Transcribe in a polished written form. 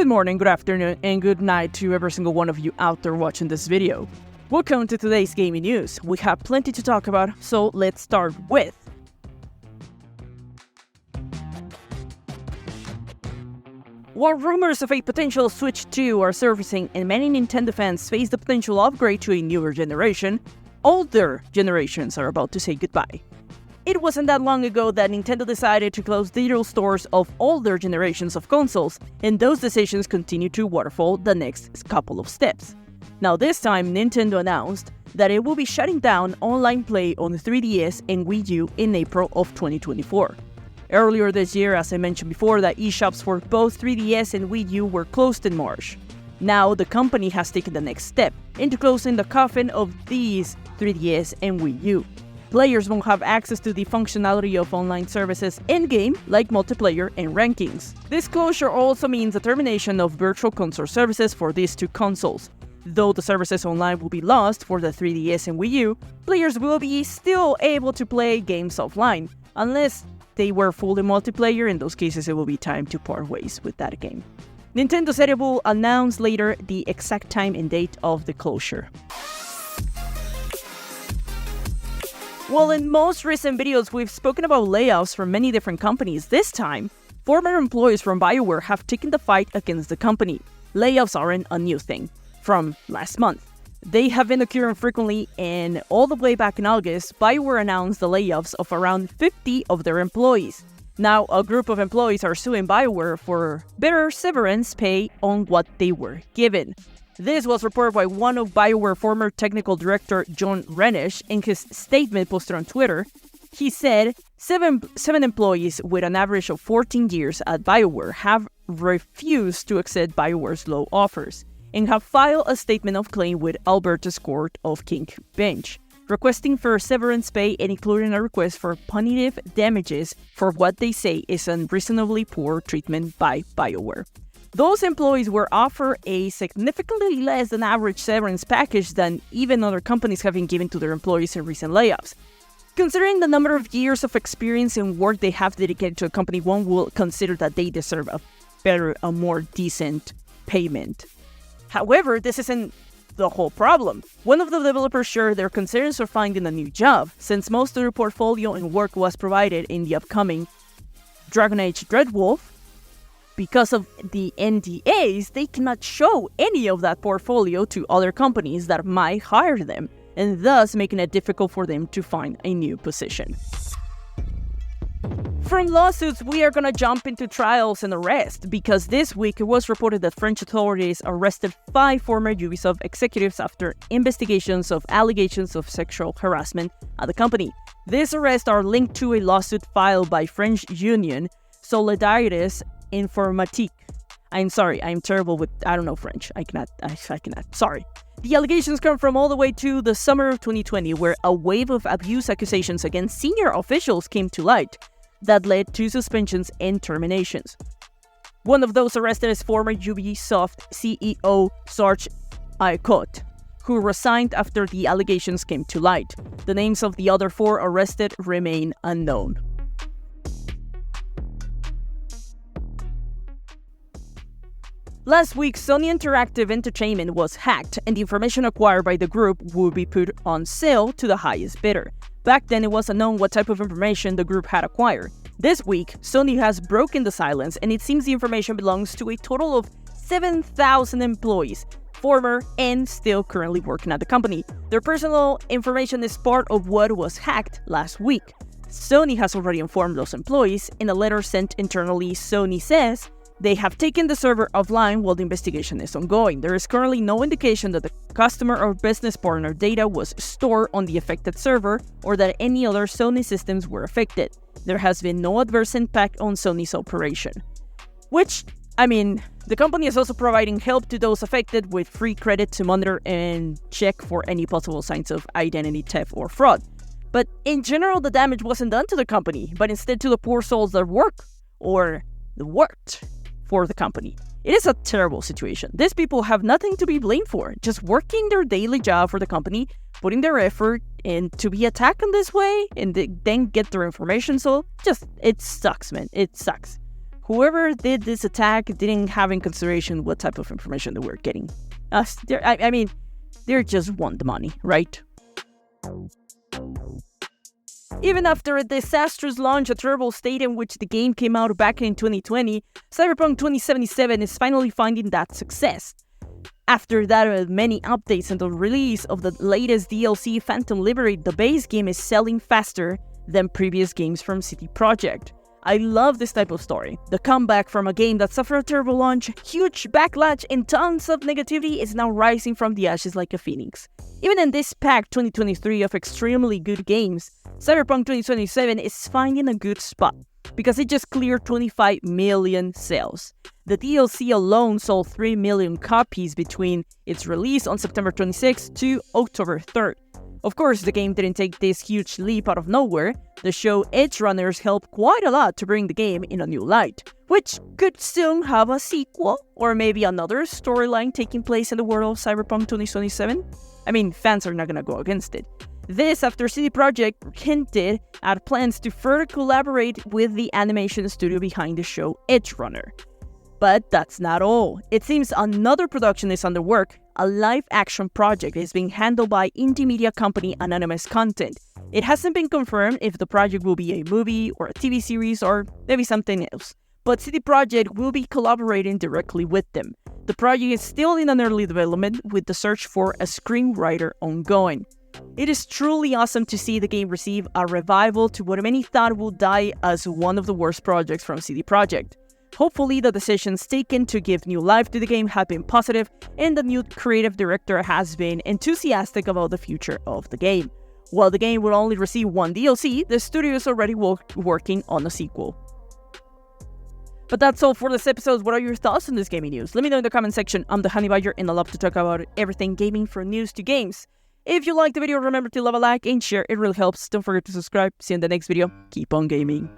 Good morning, good afternoon, and good night to every single one of you out there watching this video. Welcome to today's gaming news. We have plenty to talk about, so let's start with while rumors of a potential Switch 2 are surfacing and many Nintendo fans face the potential upgrade to a newer generation, older generations are about to say goodbye. It wasn't that long ago that Nintendo decided to close digital stores of older generations of consoles, and those decisions continue to waterfall the next couple of steps. Now this time, Nintendo announced that it will be shutting down online play on the 3DS and Wii U in April of 2024. Earlier this year, as I mentioned before, that eShops for both 3DS and Wii U were closed in March. Now the company has taken the next step into closing the coffin of these 3DS and Wii U. Players won't have access to the functionality of online services in-game, like multiplayer and rankings. This closure also means the termination of virtual console services for these two consoles. Though the services online will be lost for the 3DS and Wii U, players will be still able to play games offline, unless they were fully multiplayer. In those cases, it will be time to part ways with that game. Nintendo said it will announce later the exact time and date of the closure. Well, in most recent videos, we've spoken about layoffs from many different companies. This time, former employees from Bioware have taken the fight against the company. Layoffs aren't a new thing. From last month, they have been occurring frequently, and all the way back in August, Bioware announced the layoffs of around 50 of their employees. Now, a group of employees are suing Bioware for better severance pay on what they were given. This was reported by one of Bioware former technical director John Renish in his statement posted on Twitter. He said, seven employees with an average of 14 years at Bioware have refused to accept Bioware's low offers and have filed a statement of claim with Alberta's Court of King's Bench, requesting for severance pay and including a request for punitive damages for what they say is unreasonably poor treatment by Bioware. Those employees were offered a significantly less than average severance package than even other companies have been giving to their employees in recent layoffs. Considering the number of years of experience and work they have dedicated to a company, one will consider that they deserve a more decent payment. However, this isn't the whole problem. One of the developers shared their concerns for finding a new job, since most of their portfolio and work was provided in the upcoming Dragon Age Dreadwolf. Because of the NDAs, they cannot show any of that portfolio to other companies that might hire them, and thus making it difficult for them to find a new position. From lawsuits, we are gonna jump into trials and arrest, because this week it was reported that French authorities arrested 5 former Ubisoft executives after investigations of allegations of sexual harassment at the company. These arrests are linked to a lawsuit filed by French union Solidarité Informatique. I'm sorry, I'm terrible with, I don't know French. I cannot, sorry. The allegations come from all the way to the summer of 2020, where a wave of abuse accusations against senior officials came to light that led to suspensions and terminations. One of those arrested is former Ubisoft CEO Serge Aycote, who resigned after the allegations came to light. The names of the other 4 arrested remain unknown. Last week, Sony Interactive Entertainment was hacked, and the information acquired by the group would be put on sale to the highest bidder. Back then, it was unknown what type of information the group had acquired. This week, Sony has broken the silence, and it seems the information belongs to a total of 7,000 employees, former and still currently working at the company. Their personal information is part of what was hacked last week. Sony has already informed those employees. In a letter sent internally, Sony says they have taken the server offline while the investigation is ongoing. There is currently no indication that the customer or business partner data was stored on the affected server or that any other Sony systems were affected. There has been no adverse impact on Sony's operation. The company is also providing help to those affected with free credit to monitor and check for any possible signs of identity theft or fraud. But in general, the damage wasn't done to the company, but instead to the poor souls that worked for the company. It is a terrible situation. These people have nothing to be blamed for, just working their daily job for the company, putting their effort, and to be attacked in this way and then get their information. So it sucks, man. It sucks. whoever did this attack didn't have in consideration what type of information they were getting. They just want the money, right? Even after a disastrous launch, a terrible state in which the game came out back in 2020, Cyberpunk 2077 is finally finding that success. After that many updates and the release of the latest DLC Phantom Liberate, the base game is selling faster than previous games from CD Projekt. I love this type of story. The comeback from a game that suffered a terrible launch, huge backlash, and tons of negativity is now rising from the ashes like a phoenix. Even in this packed 2023 of extremely good games, Cyberpunk 2077 is finding a good spot because it just cleared 25 million sales. The DLC alone sold 3 million copies between its release on September 26th to October 3rd. Of course, the game didn't take this huge leap out of nowhere. The show Edgerunners helped quite a lot to bring the game in a new light, which could soon have a sequel, or maybe another storyline taking place in the world of Cyberpunk 2077. Fans are not gonna go against it. This after CD Projekt hinted at plans to further collaborate with the animation studio behind the show Edgerunner. But that's not all. It seems another production is under work. A live-action project is being handled by indie media company Anonymous Content. It hasn't been confirmed if the project will be a movie or a TV series or maybe something else, but CD Projekt will be collaborating directly with them. The project is still in an early development with the search for a screenwriter ongoing. It is truly awesome to see the game receive a revival to what many thought would die as one of the worst projects from CD Projekt. Hopefully, the decisions taken to give new life to the game have been positive, and the new creative director has been enthusiastic about the future of the game. While the game will only receive one DLC, the studio is already working on a sequel. But that's all for this episode. What are your thoughts on this gaming news? Let me know in the comment section. I'm the Honey Badger, and I love to talk about everything gaming from news to games. If you liked the video, remember to leave a like and share. It really helps. Don't forget to subscribe. See you in the next video. Keep on gaming.